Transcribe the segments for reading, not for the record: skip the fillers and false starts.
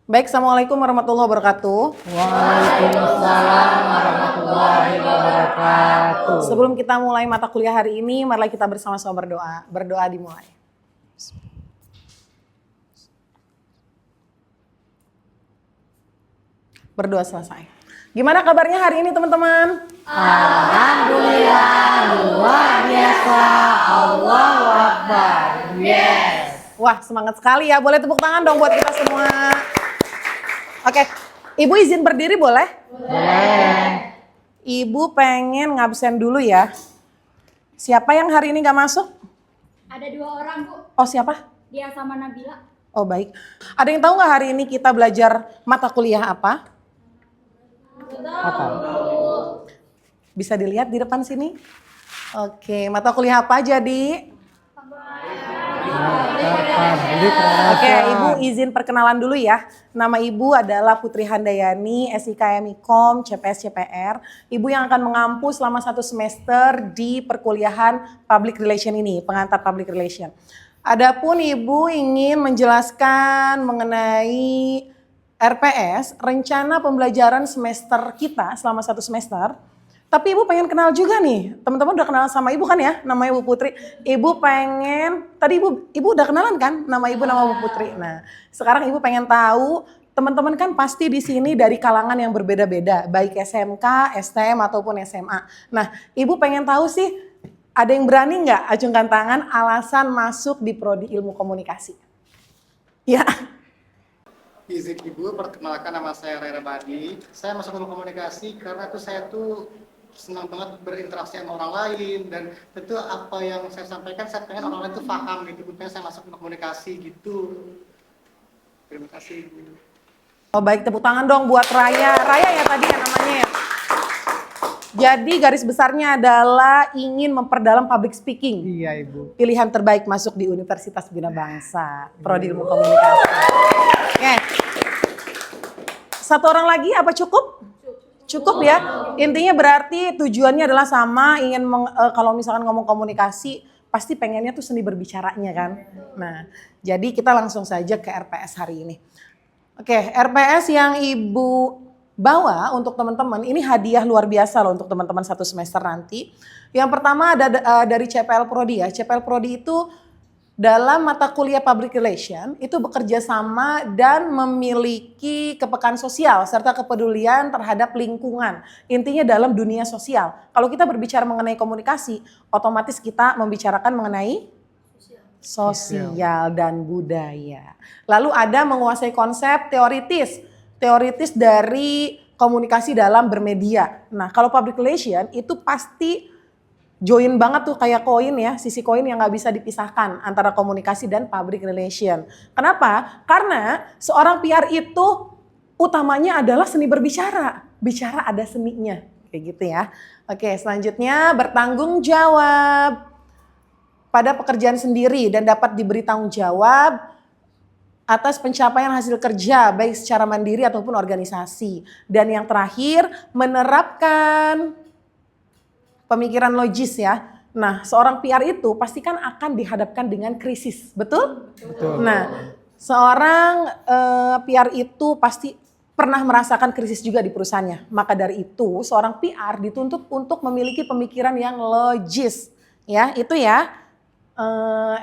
Baik, Assalamualaikum warahmatullahi wabarakatuh. Waalaikumsalam warahmatullahi wabarakatuh. Sebelum kita mulai mata kuliah hari ini, marilah kita bersama-sama berdoa. Berdoa dimulai. Berdoa selesai. Gimana kabarnya hari ini teman-teman? Alhamdulillah, luar biasa. Allahu Akbar. Yes. Wah, semangat sekali ya. Boleh tepuk tangan dong buat kita semua. Oke, Ibu izin berdiri boleh? Boleh. Ibu pengen ngabsen dulu ya. Siapa yang hari ini gak masuk? Ada 2 orang, Bu. Oh, siapa? Dia sama Nabila. Oh, baik. Ada yang tahu nggak hari ini kita belajar mata kuliah apa? Apa? Bisa dilihat di depan sini. Oke, mata kuliah apa jadi? Oke, Ibu izin perkenalan dulu ya. Nama Ibu adalah Putri Handayani, SIKMIKOM, CPS CPR. Ibu yang akan mengampu selama 1 semester di perkuliahan Public Relation ini, pengantar Public Relation. Adapun Ibu ingin menjelaskan mengenai RPS, rencana pembelajaran semester kita selama 1 semester. Tapi Ibu pengen kenal juga nih, teman-teman udah kenal sama Ibu kan ya, namanya Ibu Putri. Ibu pengen, tadi Ibu udah kenalan kan, nama Ibu nama Ibu Putri. Nah, sekarang Ibu pengen tahu, teman-teman kan pasti di sini dari kalangan yang berbeda-beda, baik SMK, STM ataupun SMA. Nah, Ibu pengen tahu sih, ada yang berani nggak acungkan tangan alasan masuk di Prodi Ilmu Komunikasi? Ya. Izin Ibu, perkenalkan nama saya Rera Badi. Saya masuk ilmu komunikasi karena saya senang banget berinteraksi sama orang lain, dan tentu apa yang saya sampaikan saya pengen orang lain tuh paham gitu. Makanya saya masuk ilmu komunikasi gitu. Terima kasih Ibu. Oh baik, tepuk tangan dong buat Raya. Raya ya tadi ya namanya ya. Jadi garis besarnya adalah ingin memperdalam public speaking. Iya Ibu. Pilihan terbaik masuk di Universitas Bina Bangsa, Prodi Ilmu Komunikasi. Oke. 1 orang lagi apa cukup? Cukup ya. Intinya berarti tujuannya adalah sama, ingin kalau misalkan ngomong komunikasi pasti pengennya tuh seni berbicaranya kan. Nah, jadi kita langsung saja ke RPS hari ini. Oke, RPS yang Ibu bawa untuk teman-teman ini hadiah luar biasa loh untuk teman-teman 1 semester nanti. Yang pertama ada dari CPL Prodi ya. CPL Prodi itu dalam mata kuliah Public Relation itu bekerja sama dan memiliki kepekaan sosial serta kepedulian terhadap lingkungan. Intinya dalam dunia sosial. Kalau kita berbicara mengenai komunikasi, otomatis kita membicarakan mengenai sosial dan budaya. Lalu ada menguasai konsep teoritis. Teoritis dari komunikasi dalam bermedia. Nah, kalau Public Relation itu pasti join banget tuh kayak koin ya, sisi koin yang nggak bisa dipisahkan antara komunikasi dan public relation. Kenapa? Karena seorang PR itu utamanya adalah seni berbicara. Bicara ada seninya, kayak gitu ya. Oke, selanjutnya bertanggung jawab pada pekerjaan sendiri dan dapat diberi tanggung jawab atas pencapaian hasil kerja baik secara mandiri ataupun organisasi. Dan yang terakhir menerapkan pemikiran logis ya. Nah, seorang PR itu pasti kan akan dihadapkan dengan krisis, betul? Betul. Nah, seorang PR itu pasti pernah merasakan krisis juga di perusahaannya. Maka dari itu, seorang PR dituntut untuk memiliki pemikiran yang logis. Ya, itu ya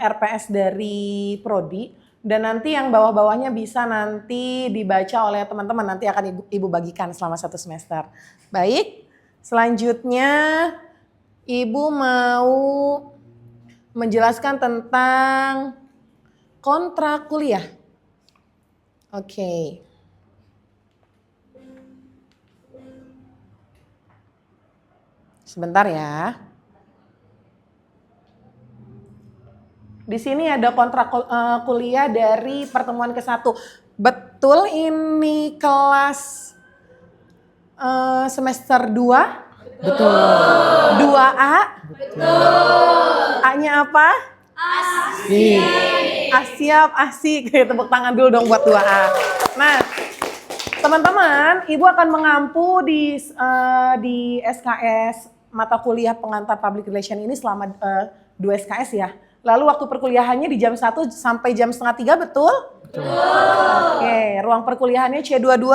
RPS dari Prodi. Dan nanti yang bawah-bawahnya bisa nanti dibaca oleh teman-teman. Nanti akan Ibu bagikan selama 1 semester. Baik, selanjutnya Ibu mau menjelaskan tentang kontrak kuliah. Oke. Sebentar ya. Di sini ada kontrak kuliah dari pertemuan ke-1. Betul ini kelas semester 2? Betul. 2A? Betul. A-nya apa? Asik. Siap, asik. Tepuk tangan dulu dong buat 2A. Nah, teman-teman, Ibu akan mengampu di SKS mata kuliah pengantar Public Relation ini selama 2 SKS ya. Lalu waktu perkuliahannya di jam 1 sampai jam setengah 3, betul? Oke, ruang perkuliahannya C22?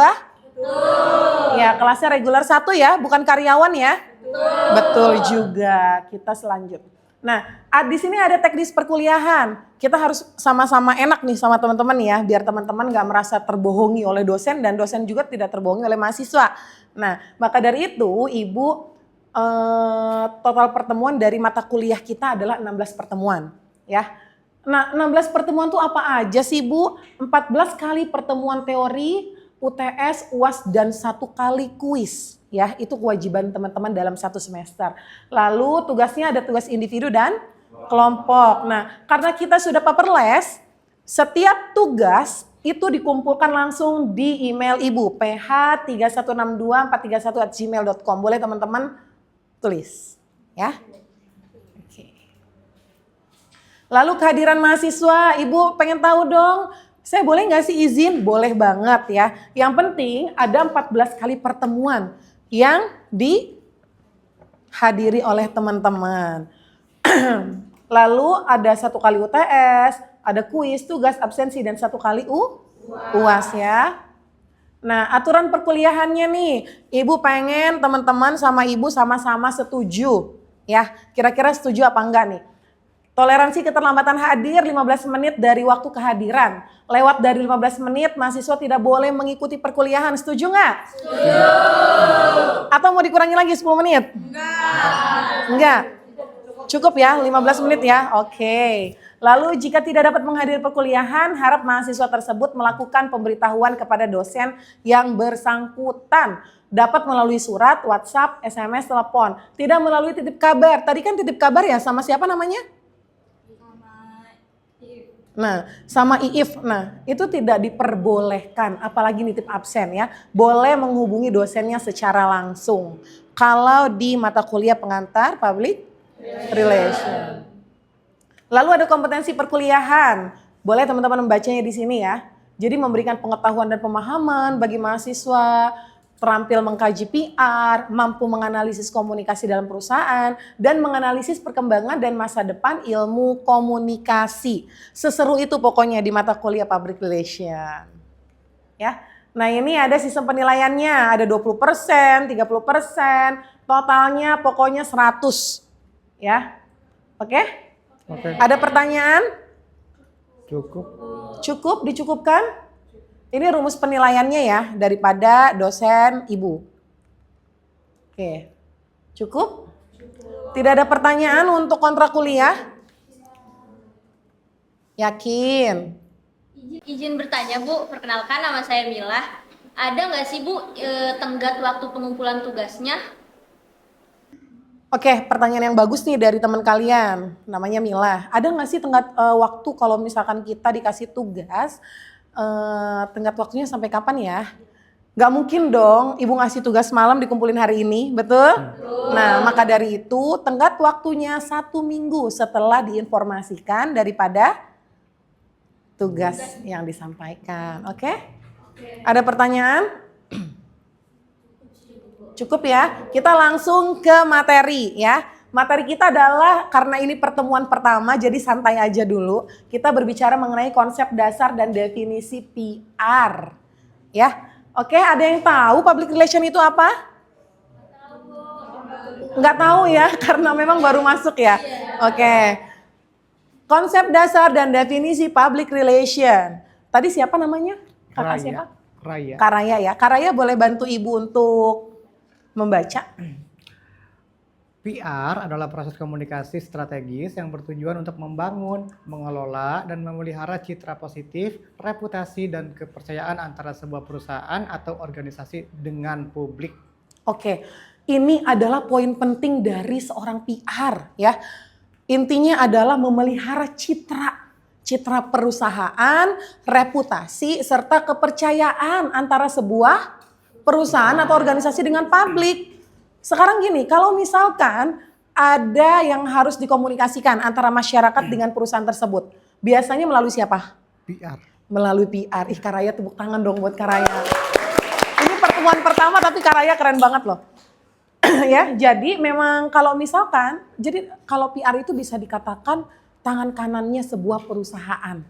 Ya, kelasnya reguler 1 ya, bukan karyawan ya? Betul juga. Kita selanjut. Nah, di sini ada teknis perkuliahan. Kita harus sama-sama enak nih sama teman-teman ya, biar teman-teman nggak merasa terbohongi oleh dosen dan dosen juga tidak terbohongi oleh mahasiswa. Nah, maka dari itu Ibu total pertemuan dari mata kuliah kita adalah 16 pertemuan ya. Nah, 16 pertemuan tuh apa aja sih Bu? 14 kali pertemuan teori, UTS, UAS, dan 1 kali kuis. Ya, itu kewajiban teman-teman dalam 1 semester. Lalu tugasnya ada tugas individu dan kelompok. Nah, karena kita sudah paperless, setiap tugas itu dikumpulkan langsung di email Ibu, ph3162431@gmail.com. Boleh teman-teman tulis, ya. Oke. Lalu kehadiran mahasiswa, Ibu pengen tahu dong, saya boleh nggak sih izin? Boleh banget ya. Yang penting ada 14 kali pertemuan yang dihadiri oleh teman-teman. Lalu ada 1 kali UTS, ada kuis, tugas, absensi, dan 1 kali UAS ya. Nah, aturan perkuliahannya nih, Ibu pengen teman-teman sama Ibu sama-sama setuju. Ya, kira-kira setuju apa enggak nih? Toleransi keterlambatan hadir 15 menit dari waktu kehadiran. Lewat dari 15 menit, mahasiswa tidak boleh mengikuti perkuliahan. Setuju nggak? Setuju. Atau mau dikurangi lagi 10 menit? Enggak. Cukup ya, 15 menit ya? Oke. Lalu jika tidak dapat menghadiri perkuliahan, harap mahasiswa tersebut melakukan pemberitahuan kepada dosen yang bersangkutan. Dapat melalui surat, WhatsApp, SMS, telepon. Tidak melalui titip kabar. Tadi kan titip kabar ya, sama siapa namanya? Nah, sama IIF. Nah, itu tidak diperbolehkan, apalagi nitip absen ya. Boleh menghubungi dosennya secara langsung. Kalau di mata kuliah pengantar Public Relation. Lalu ada kompetensi perkuliahan. Boleh teman-teman membacanya di sini ya. Jadi memberikan pengetahuan dan pemahaman bagi mahasiswa, terampil mengkaji PR, mampu menganalisis komunikasi dalam perusahaan, dan menganalisis perkembangan dan masa depan ilmu komunikasi. Seseru itu pokoknya di mata kuliah Public Relation. Ya. Nah, ini ada sistem penilaiannya, ada 20%, 30%, totalnya pokoknya 100. Ya. Oke? Oke. Ada pertanyaan? Cukup. Cukup, dicukupkan? Ini rumus penilaiannya ya daripada dosen Ibu. Oke. Cukup? Tidak ada pertanyaan untuk kontrak kuliah? Yakin? Izin bertanya Bu, perkenalkan nama saya Mila. Ada nggak sih Bu tenggat waktu pengumpulan tugasnya? Oke, pertanyaan yang bagus nih dari teman kalian. Namanya Mila. Ada nggak sih tenggat waktu kalau misalkan kita dikasih tugas, tenggat waktunya sampai kapan ya? Gak mungkin dong Ibu ngasih tugas malam dikumpulin hari ini, betul? Nah, maka dari itu tenggat waktunya 1 minggu setelah diinformasikan daripada tugas yang disampaikan. Oke? Ada pertanyaan? Cukup ya, kita langsung ke materi ya. Materi kita adalah karena ini pertemuan pertama jadi santai aja dulu. Kita berbicara mengenai konsep dasar dan definisi PR. Ya, oke, ada yang tahu public relation itu apa? Nggak tahu ya, karena memang baru masuk ya. Oke, konsep dasar dan definisi public relation. Tadi siapa namanya? Kakak siapa? Raya. Karaya ya. Karaya boleh bantu Ibu untuk membaca. PR adalah proses komunikasi strategis yang bertujuan untuk membangun, mengelola, dan memelihara citra positif, reputasi, dan kepercayaan antara sebuah perusahaan atau organisasi dengan publik. Oke, ini adalah poin penting dari seorang PR ya. Intinya adalah memelihara citra perusahaan, reputasi, serta kepercayaan antara sebuah perusahaan atau organisasi dengan publik. Sekarang gini, kalau misalkan ada yang harus dikomunikasikan antara masyarakat dengan perusahaan tersebut, biasanya melalui siapa? PR. Melalui PR. Ih, Karaya tepuk tangan dong buat Karaya. Ini pertemuan pertama tapi Karaya keren banget loh. Ya, jadi memang kalau misalkan, jadi kalau PR itu bisa dikatakan tangan kanannya sebuah perusahaan.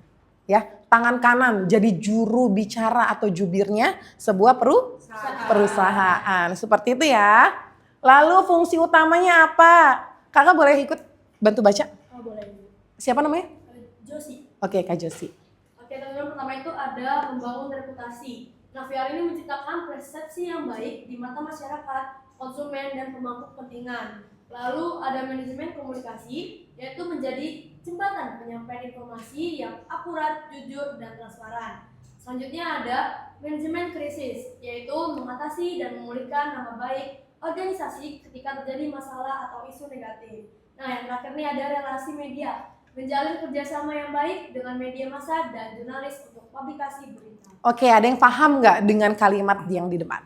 ya. Tangan kanan jadi juru bicara atau jubirnya sebuah perusahaan. Seperti itu ya. Lalu fungsi utamanya apa? Kakak boleh ikut bantu baca? Oh, boleh. Siapa namanya? Josi. Oke, Kak Josi. Oke, teman-teman, pertama itu ada membangun reputasi. Nah, VR ini menciptakan persepsi yang baik di mata masyarakat, konsumen, dan pemangku kepentingan. Lalu ada manajemen komunikasi, yaitu menjadi jembatan penyampaian informasi yang akurat, jujur, dan transparan. Selanjutnya ada manajemen krisis, yaitu mengatasi dan memulihkan nama baik organisasi ketika terjadi masalah atau isu negatif. Nah, yang terakhir ini ada relasi media, menjalin kerjasama yang baik dengan media massa dan jurnalis untuk publikasi berita. Oke, ada yang paham nggak dengan kalimat yang di depan?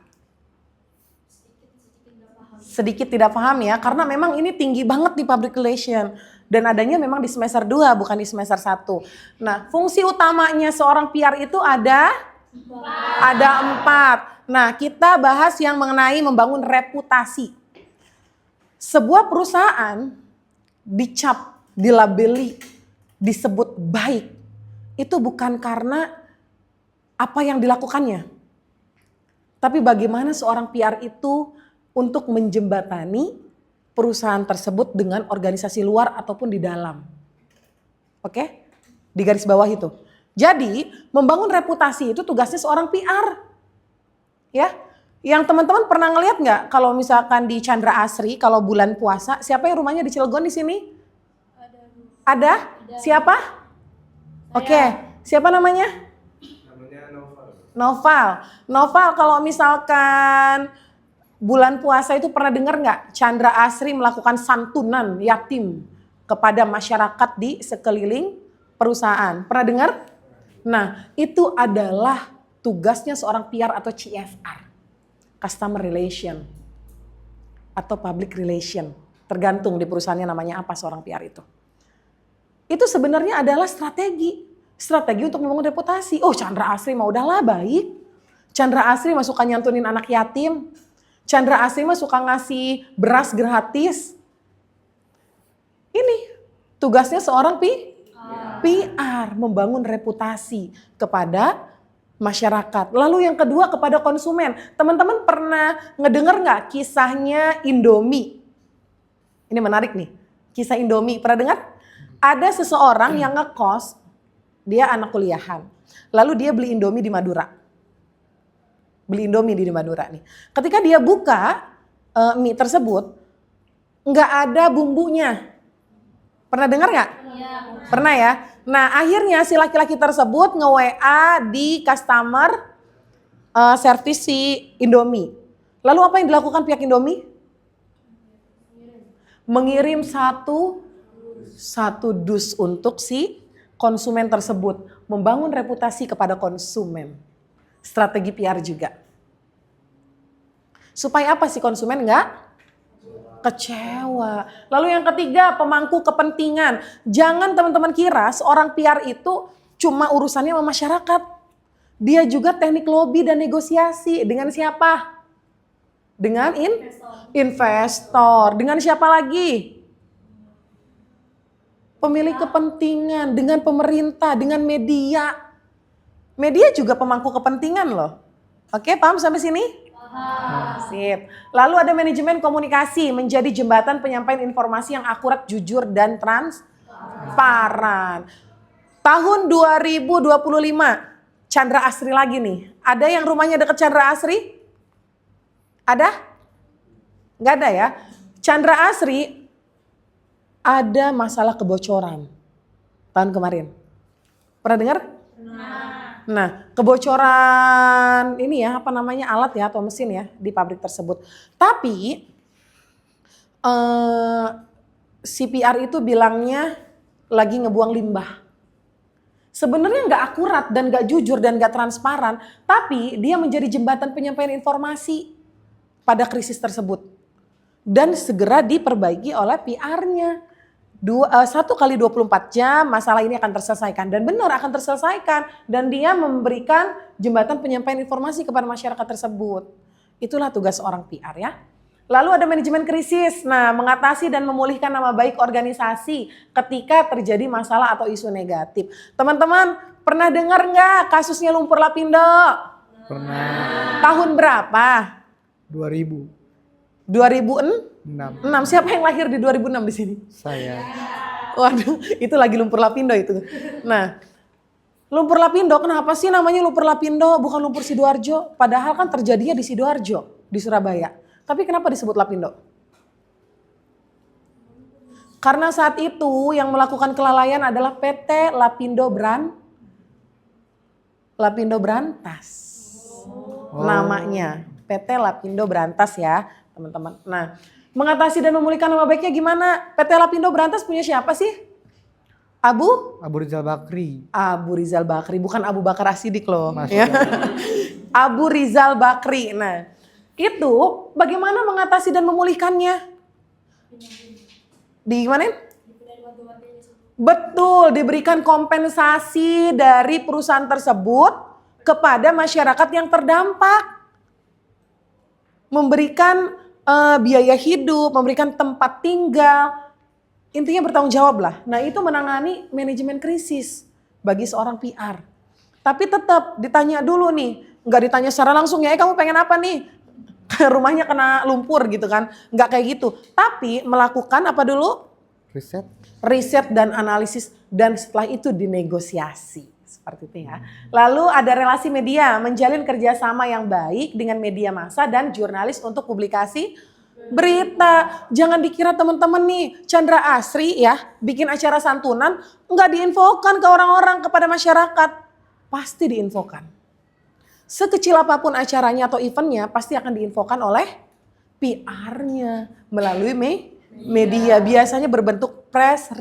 Sedikit tidak paham ya, karena memang ini tinggi banget di public relation. Dan adanya memang di semester 2, bukan di semester 1. Nah, fungsi utamanya seorang PR itu ada 4. Nah, kita bahas yang mengenai membangun reputasi. Sebuah perusahaan dicap, dilabeli, disebut baik. Itu bukan karena apa yang dilakukannya. Tapi bagaimana seorang PR itu untuk menjembatani perusahaan tersebut dengan organisasi luar ataupun di dalam. Oke? Di garis bawah itu. Jadi, membangun reputasi itu tugasnya seorang PR. Ya. Yang teman-teman pernah ngelihat nggak kalau misalkan di Chandra Asri, kalau bulan puasa, siapa yang rumahnya di Cilegon di sini? Ada? Siapa? Oke. Siapa namanya? Namanya Noval. Noval kalau misalkan bulan puasa itu pernah dengar nggak Chandra Asri melakukan santunan yatim kepada masyarakat di sekeliling perusahaan? Pernah dengar? Nah, itu adalah tugasnya seorang PR atau CSR. Customer Relation atau Public Relation. Tergantung di perusahaannya namanya apa seorang PR itu. Itu sebenarnya adalah strategi. Strategi untuk membangun reputasi. Oh, Chandra Asri mah udahlah baik. Chandra Asri mah suka nyantunin anak yatim. Chandra Asri mah suka ngasih beras gratis. Ini tugasnya seorang PR, membangun reputasi kepada masyarakat. Lalu yang kedua kepada konsumen. Teman-teman pernah ngedenger nggak kisahnya Indomie? Ini menarik nih, kisah Indomie. Pernah dengar? Ada seseorang yang ngekos, dia anak kuliahan. Lalu dia beli Indomie di Madura. Beli Indomie di Madura nih. Ketika dia buka mie tersebut, nggak ada bumbunya. Pernah dengar nggak? Iya. Pernah ya? Nah akhirnya si laki-laki tersebut nge-WA di customer service si Indomie. Lalu apa yang dilakukan pihak Indomie? Mengirim satu dus untuk si konsumen tersebut. Membangun reputasi kepada konsumen. Strategi PR juga. Supaya apa sih konsumen nggak kecewa. Lalu yang ketiga pemangku kepentingan. Jangan teman-teman kira seorang PR itu cuma urusannya sama masyarakat. Dia juga teknik lobby dan negosiasi. Dengan siapa? Dengan investor. Dengan siapa lagi? Pemilik kepentingan. Dengan pemerintah. Dengan media. Media juga pemangku kepentingan loh. Oke, paham sampai sini? Paham. Sip. Lalu ada manajemen komunikasi, menjadi jembatan penyampaian informasi yang akurat, jujur, dan transparan. Tahun 2025, Chandra Asri lagi nih. Ada yang rumahnya dekat Chandra Asri? Ada? Nggak ada ya? Chandra Asri ada masalah kebocoran tahun kemarin. Pernah dengar? Nah, kebocoran ini ya, apa namanya, alat ya atau mesin ya di pabrik tersebut. Tapi CPR itu bilangnya lagi ngebuang limbah. Sebenarnya nggak akurat dan nggak jujur dan nggak transparan, tapi dia menjadi jembatan penyampaian informasi pada krisis tersebut dan segera diperbaiki oleh PR-nya. 1 kali 24 jam masalah ini akan terselesaikan dan benar akan terselesaikan dan dia memberikan jembatan penyampaian informasi kepada masyarakat tersebut. Itulah tugas seorang PR ya. Lalu ada manajemen krisis. Nah, mengatasi dan memulihkan nama baik organisasi ketika terjadi masalah atau isu negatif. Teman-teman, Pernah dengar nggak kasusnya lumpur lapindo? Pernah. Tahun berapa? 2006. 2006. Siapa yang lahir di 2006 di sini? Saya. Waduh, itu lagi lumpur lapindo itu. Nah, lumpur lapindo kenapa sih namanya lumpur lapindo bukan lumpur Sidoarjo? Padahal kan terjadinya di Sidoarjo, di Surabaya. Tapi kenapa disebut lapindo? Karena saat itu yang melakukan kelalaian adalah PT Lapindo Brantas. Namanya PT Lapindo Brantas ya, teman-teman. Nah, mengatasi dan memulihkan nama baiknya gimana? PT Lapindo Brantas punya siapa sih? Abu Rizal Bakri. Abu Rizal Bakri, bukan Abu Bakar As-Siddiq loh. Masya Ya. Abu Rizal Bakri. Nah, itu bagaimana mengatasi dan memulihkannya? Di mana? Betul, diberikan kompensasi dari perusahaan tersebut kepada masyarakat yang terdampak. Memberikan biaya hidup, memberikan tempat tinggal. Intinya bertanggung jawab lah. Nah itu menangani manajemen krisis bagi seorang PR. Tapi tetap ditanya dulu nih. Nggak ditanya secara langsung ya, kamu pengen apa nih? Rumahnya kena lumpur gitu kan. Nggak kayak gitu. Tapi melakukan apa dulu? Riset dan analisis. Dan setelah itu dinegosiasi. Seperti itu ya. Lalu ada relasi media. Menjalin kerjasama yang baik dengan media massa dan jurnalis untuk publikasi berita. Jangan dikira teman-teman nih Chandra Asri ya bikin acara santunan nggak diinfokan ke orang-orang, kepada masyarakat. Pasti diinfokan. Sekecil apapun acaranya atau eventnya pasti akan diinfokan oleh PR-nya melalui media. Biasanya berbentuk press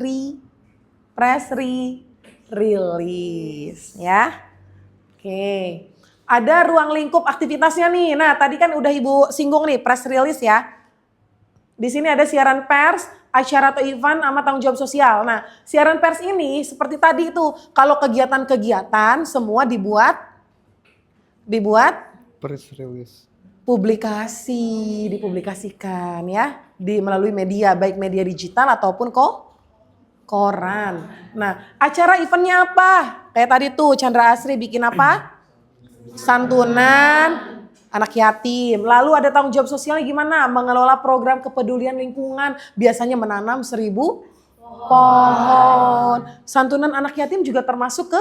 release ya. Oke. Ada ruang lingkup aktivitasnya nih. Nah, tadi kan udah Ibu singgung nih press release ya. Di sini ada siaran pers, acara atau event sama tanggung jawab sosial. Nah, siaran pers ini seperti tadi itu, kalau kegiatan-kegiatan semua dibuat Press release. dipublikasikan ya, melalui media, baik media digital ataupun koran. Nah, acara eventnya apa? Kayak tadi tuh Chandra Asri bikin apa? Santunan anak yatim. Lalu ada tanggung jawab sosialnya gimana? Mengelola program kepedulian lingkungan. Biasanya menanam 1000 pohon. Santunan anak yatim juga termasuk ke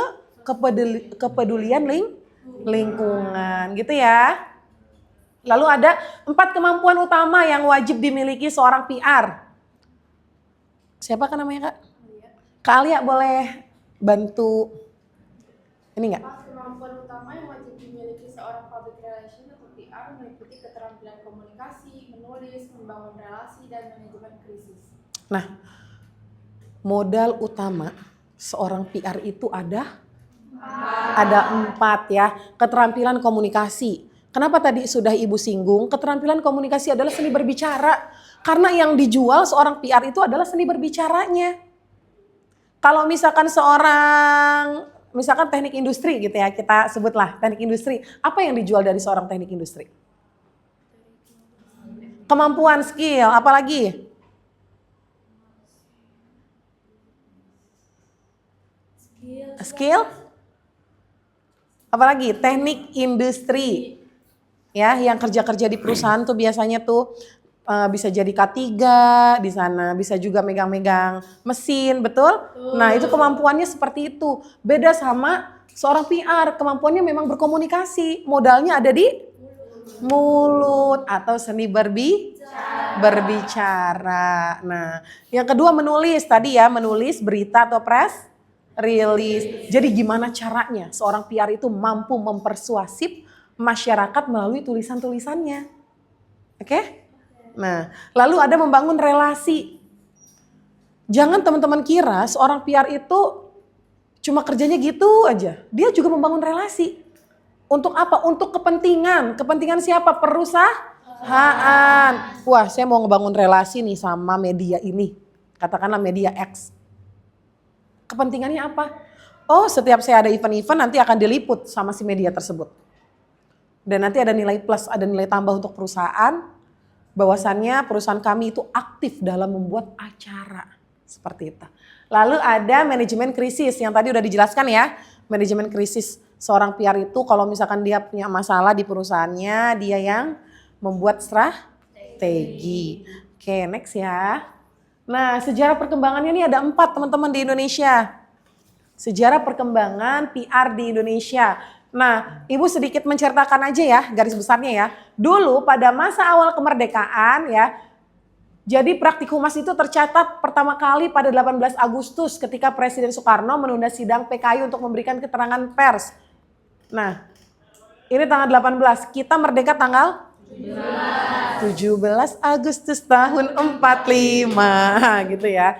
kepedulian lingkungan gitu ya. Lalu ada 4 kemampuan utama yang wajib dimiliki seorang PR. Siapa kan namanya Kak? Kak Alia boleh bantu ini enggak? Kemampuan utama yang wajib dimiliki seorang public relation atau PR meliputi keterampilan komunikasi, menulis, membangun relasi, dan manajemen krisis. Nah, modal utama seorang PR itu ada 4 ya. Keterampilan komunikasi. Kenapa tadi sudah Ibu singgung? Keterampilan komunikasi adalah seni berbicara. Karena yang dijual seorang PR itu adalah seni berbicaranya. Kalau misalkan misalkan teknik industri gitu ya, kita sebutlah teknik industri. Apa yang dijual dari seorang teknik industri? Kemampuan, skill, apalagi? Skill? Apalagi? Teknik industri. Ya, yang kerja-kerja di perusahaan tuh biasanya tuh bisa jadi K3 di sana, bisa juga megang-megang mesin, betul? Nah, itu kemampuannya seperti itu. Beda sama seorang PR, kemampuannya memang berkomunikasi. Modalnya ada di mulut atau seni berbicara. Nah, yang kedua menulis tadi ya, menulis berita atau press release. Jadi gimana caranya seorang PR itu mampu mempersuasif masyarakat melalui tulisan-tulisannya. Oke? Nah, lalu ada membangun relasi. Jangan teman-teman kira seorang PR itu cuma kerjanya gitu aja. Dia juga membangun relasi. Untuk apa? Untuk kepentingan. Kepentingan siapa? Perusahaan. Wah, saya mau ngebangun relasi nih sama media ini. Katakanlah media X. Kepentingannya apa? Oh, setiap saya ada event-event nanti akan diliput sama si media tersebut. Dan nanti ada nilai plus, ada nilai tambah untuk perusahaan. Bahwasannya perusahaan kami itu aktif dalam membuat acara. Seperti itu. Lalu ada manajemen krisis yang tadi udah dijelaskan ya. Manajemen krisis, seorang PR itu kalau misalkan dia punya masalah di perusahaannya, dia yang membuat strategi. Oke, next ya. Nah, sejarah perkembangannya ini ada 4 teman-teman di Indonesia. Sejarah perkembangan PR di Indonesia. Nah, Ibu sedikit menceritakan aja ya garis besarnya ya. Dulu pada masa awal kemerdekaan ya, jadi praktik humas itu tercatat pertama kali pada 18 Agustus ketika Presiden Soekarno menunda sidang PKI untuk memberikan keterangan pers. Nah, ini tanggal 18, kita merdeka tanggal 17 Agustus tahun 45 gitu ya.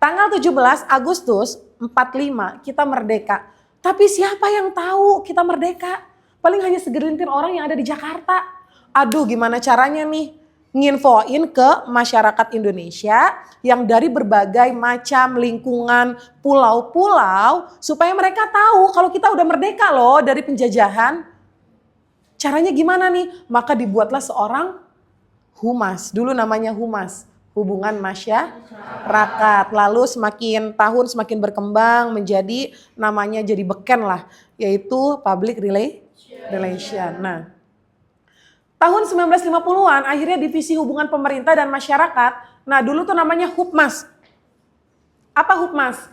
Tanggal 17 Agustus 45 kita merdeka. Tapi siapa yang tahu kita merdeka? Paling hanya segelintir orang yang ada di Jakarta. Aduh, gimana caranya nih? Nginfoin ke masyarakat Indonesia yang dari berbagai macam lingkungan pulau-pulau supaya mereka tahu kalau kita udah merdeka loh dari penjajahan. Caranya gimana nih? Maka dibuatlah seorang humas. Dulu namanya humas, hubungan masyarakat. Lalu semakin tahun semakin berkembang menjadi namanya jadi beken lah, yaitu public relation. Nah, tahun 1950-an akhirnya divisi hubungan pemerintah dan masyarakat. Nah, dulu tuh namanya Hupmas. Apa Hupmas?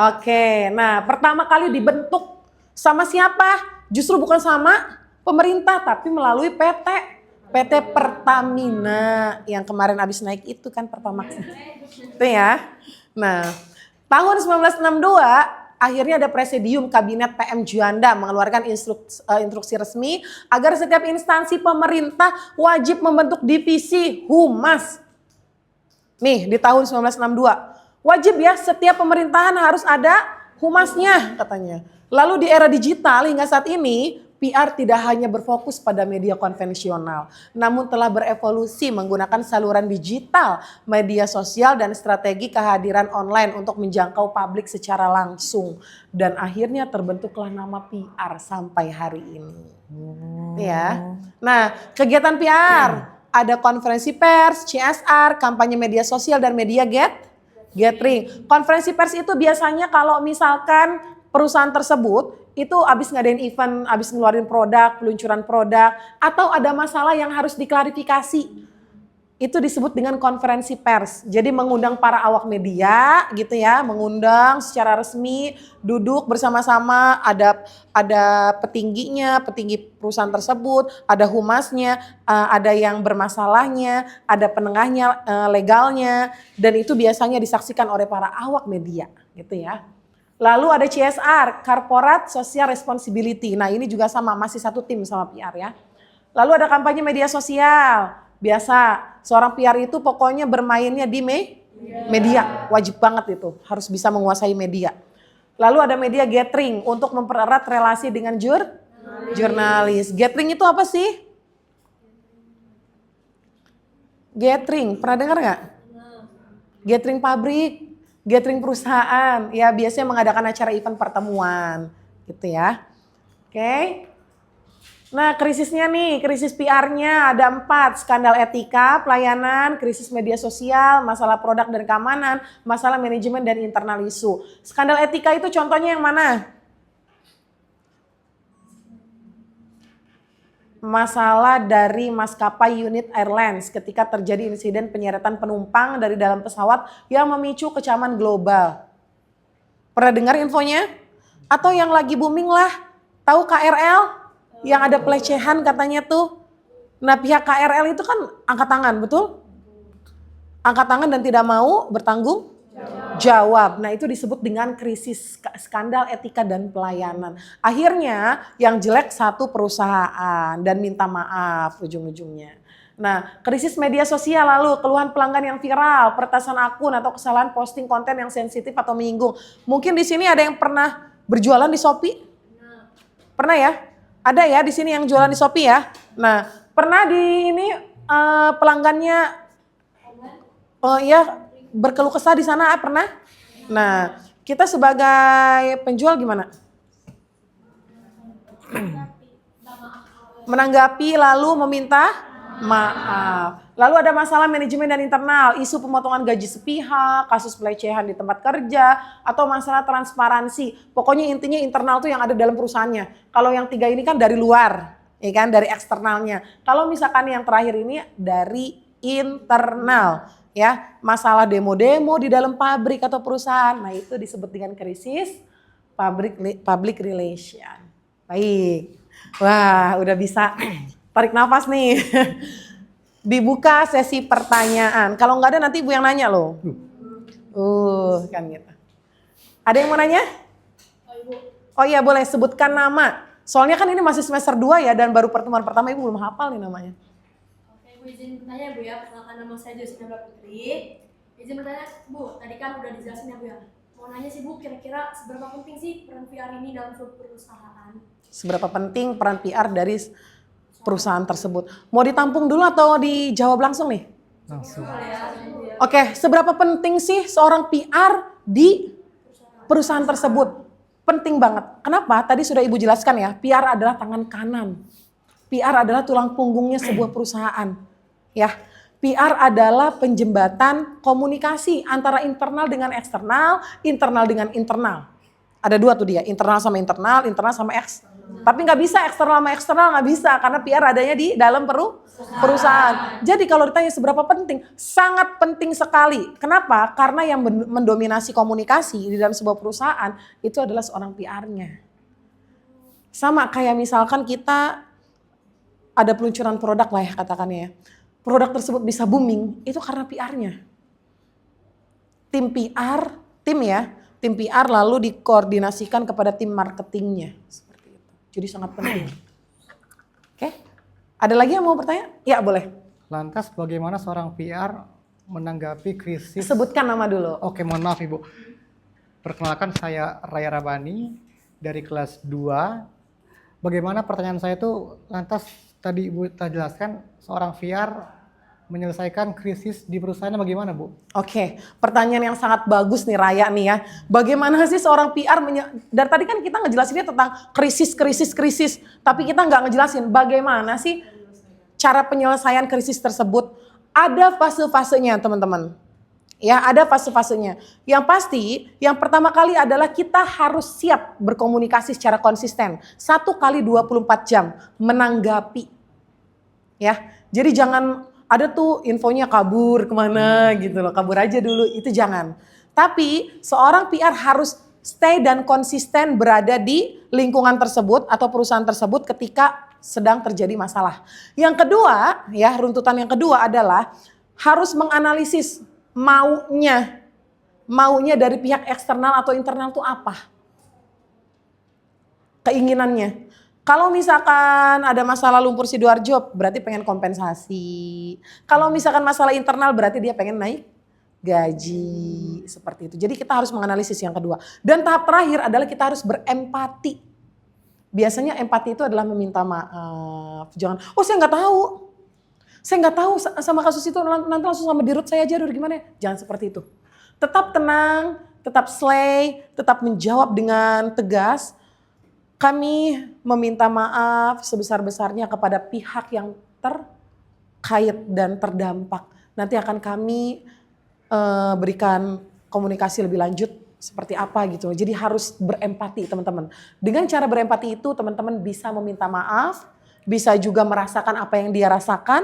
Oke, nah pertama kali dibentuk sama siapa? Justru bukan sama pemerintah tapi melalui PT Pertamina yang kemarin habis naik itu kan Pertamax. Itu ya. Nah, tahun 1962 akhirnya ada Presidium Kabinet PM Juanda mengeluarkan instruksi resmi agar setiap instansi pemerintah wajib membentuk divisi humas. Nih di tahun 1962 wajib ya setiap pemerintahan harus ada humasnya katanya. Lalu di era digital hingga saat ini PR tidak hanya berfokus pada media konvensional, namun telah berevolusi menggunakan saluran digital, media sosial, dan strategi kehadiran online untuk menjangkau publik secara langsung. Dan akhirnya terbentuklah nama PR sampai hari ini. Ya. Nah, kegiatan PR, ada konferensi pers, CSR, kampanye media sosial, dan media gathering. Konferensi pers itu biasanya kalau misalkan perusahaan tersebut itu habis ngadain event, habis ngeluarin produk, peluncuran produk, atau ada masalah yang harus diklarifikasi. Itu disebut dengan konferensi pers. Jadi mengundang para awak media gitu ya, mengundang secara resmi, duduk bersama-sama, ada petingginya, petinggi perusahaan tersebut, ada humasnya, ada yang bermasalahnya, ada penengahnya, legalnya, dan itu biasanya disaksikan oleh para awak media gitu ya. Lalu ada CSR, Corporate Social Responsibility. Nah ini juga sama, masih satu tim sama PR ya. Lalu ada kampanye media sosial. Biasa, seorang PR itu pokoknya bermainnya di media. Wajib banget itu, harus bisa menguasai media. Lalu ada media gathering untuk mempererat relasi dengan jurnalis. Gathering itu apa sih? Gathering, pernah dengar nggak? Gathering pabrik. Gathering perusahaan, ya biasanya mengadakan acara event pertemuan, gitu ya. Oke. Nah krisisnya nih, krisis PR-nya ada 4, skandal etika, pelayanan, krisis media sosial, masalah produk dan keamanan, masalah manajemen dan internal isu. Skandal etika itu contohnya yang mana? Masalah dari maskapai Unit Airlines ketika terjadi insiden penyeretan penumpang dari dalam pesawat yang memicu kecaman global. Pernah dengar infonya? Atau yang lagi booming lah, tahu KRL? Yang ada pelecehan katanya tuh. Nah pihak KRL itu kan angkat tangan, betul? Angkat tangan dan tidak mau bertanggung jawab. Nah itu disebut dengan krisis skandal etika dan pelayanan. Akhirnya yang jelek satu perusahaan dan minta maaf ujung-ujungnya. Nah krisis media sosial lalu keluhan pelanggan yang viral, peretasan akun atau kesalahan posting konten yang sensitif atau menyinggung. Mungkin di sini ada yang pernah berjualan di Shopee? Pernah ya? Ada ya di sini yang jualan di Shopee ya? Nah pernah di ini pelanggannya ya berkeluh kesah di sana pernah? Nah, kita sebagai penjual gimana? Menanggapi lalu meminta Maaf. Lalu ada masalah manajemen dan internal, isu pemotongan gaji sepihak, kasus pelecehan di tempat kerja, atau masalah transparansi. Pokoknya intinya internal tuh yang ada dalam perusahaannya. Kalau yang 3 ini kan dari luar, ya kan, dari eksternalnya. Kalau misalkan yang terakhir ini dari internal, ya, masalah demo-demo di dalam pabrik atau perusahaan. Nah, itu disebut dengan krisis public relation. Baik. Wah, udah bisa tarik nafas nih. Dibuka sesi pertanyaan. Kalau nggak ada nanti Ibu yang nanya loh. Kan gitu. Ada yang mau nanya? Oh iya, boleh sebutkan nama. Soalnya kan ini masih semester 2 ya, dan baru pertemuan pertama Ibu belum hafal nih namanya. Oke, Bu izin bertanya Bu ya. Perkenalkan nama saya Josina Putri. Izin bertanya Bu, tadi kan udah dijelasin ya Bu ya. Mau nanya sih Bu, kira-kira seberapa penting sih peran PR ini dalam sebuah perusahaan? Seberapa penting peran PR dari perusahaan tersebut? Mau ditampung dulu atau dijawab langsung nih? Langsung. Oke, seberapa penting sih seorang PR di perusahaan tersebut? Penting banget. Kenapa? Tadi sudah Ibu jelaskan ya, PR adalah tangan kanan. PR adalah tulang punggungnya sebuah perusahaan. Ya, PR adalah penjembatan komunikasi antara internal dengan eksternal, internal dengan internal. Ada 2 tuh dia, internal sama internal sama eksternal. Tapi nggak bisa eksternal sama eksternal, nggak bisa karena PR adanya di dalam perusahaan. Jadi kalau ditanya seberapa penting, sangat penting sekali. Kenapa? Karena yang mendominasi komunikasi di dalam sebuah perusahaan itu adalah seorang PR-nya. Sama kayak misalkan kita ada peluncuran produk lah ya katakannya ya. Produk tersebut bisa booming, itu karena PR-nya. Tim PR lalu dikoordinasikan kepada tim marketingnya. Seperti itu. Jadi sangat penting. Oke, ada lagi yang mau bertanya? Ya boleh. Lantas bagaimana seorang PR menanggapi krisis? Sebutkan nama dulu. Oke, mohon maaf Ibu. Perkenalkan saya Raya Rabani dari kelas 2. Bagaimana pertanyaan saya itu, lantas tadi Ibu telah jelaskan seorang PR menyelesaikan krisis di perusahaannya bagaimana Bu? Oke, pertanyaan yang sangat bagus nih Raya nih ya. Bagaimana sih seorang PR dari tadi kan kita ngejelasinnya tentang krisis. Tapi kita nggak ngejelasin bagaimana sih cara penyelesaian krisis tersebut. Ada fase-fasenya teman-teman. Ya, ada fase-fasenya. Yang pasti, yang pertama kali adalah kita harus siap berkomunikasi secara konsisten. 1 kali 24 jam menanggapi. Ya, jadi jangan ada tuh infonya kabur kemana gitu loh, kabur aja dulu, itu jangan. Tapi seorang PR harus stay dan konsisten berada di lingkungan tersebut atau perusahaan tersebut ketika sedang terjadi masalah. Yang kedua, ya runtutan yang kedua adalah harus menganalisis maunya dari pihak eksternal atau internal itu apa? Keinginannya. Kalau misalkan ada masalah lumpur Sidoarjo, berarti pengen kompensasi. Kalau misalkan masalah internal, berarti dia pengen naik gaji. Seperti itu. Jadi kita harus menganalisis yang kedua. Dan tahap terakhir adalah kita harus berempati. Biasanya empati itu adalah meminta maaf. Jangan, saya nggak tahu. Saya nggak tahu sama kasus itu, nanti langsung sama dirut saya aja, gimana ya? Jangan seperti itu. Tetap tenang, tetap slay, tetap menjawab dengan tegas. Kami meminta maaf sebesar-besarnya kepada pihak yang terkait dan terdampak. Nanti akan kami berikan komunikasi lebih lanjut seperti apa gitu. Jadi harus berempati teman-teman. Dengan cara berempati itu teman-teman bisa meminta maaf, bisa juga merasakan apa yang dia rasakan,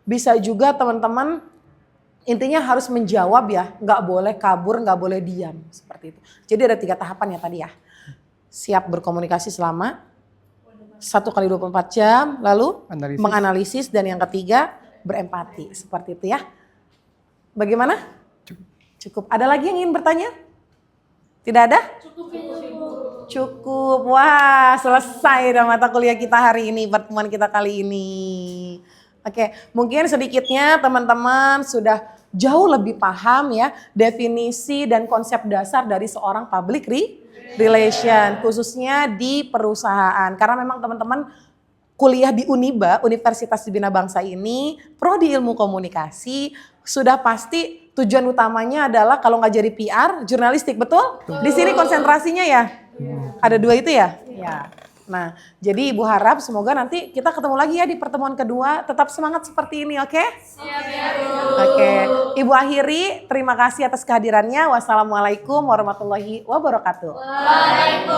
bisa juga teman-teman intinya harus menjawab ya, nggak boleh kabur, nggak boleh diam seperti itu. Jadi ada 3 tahapan ya tadi ya. Siap berkomunikasi selama 1 kali 24 jam, lalu menganalisis, dan yang ketiga berempati. Seperti itu ya. Bagaimana? Cukup. Ada lagi yang ingin bertanya? Tidak ada? Cukup. Wah, selesai dah mata kuliah kita hari ini, pertemuan kita kali ini. Oke, mungkin sedikitnya teman-teman sudah jauh lebih paham ya definisi dan konsep dasar dari seorang public relation, khususnya di perusahaan. Karena memang teman-teman kuliah di Uniba, Universitas Bina Bangsa ini, prodi ilmu komunikasi, sudah pasti tujuan utamanya adalah kalau nggak jadi PR, jurnalistik, betul? Di sini konsentrasinya ya? Ada 2 itu ya? Ya. Nah, jadi Ibu harap semoga nanti kita ketemu lagi ya di pertemuan kedua. Tetap semangat seperti ini, oke? Siap ya, Bu. Oke, Ibu akhiri. Terima kasih atas kehadirannya. Wassalamualaikum warahmatullahi wabarakatuh. Waalaikumsalam.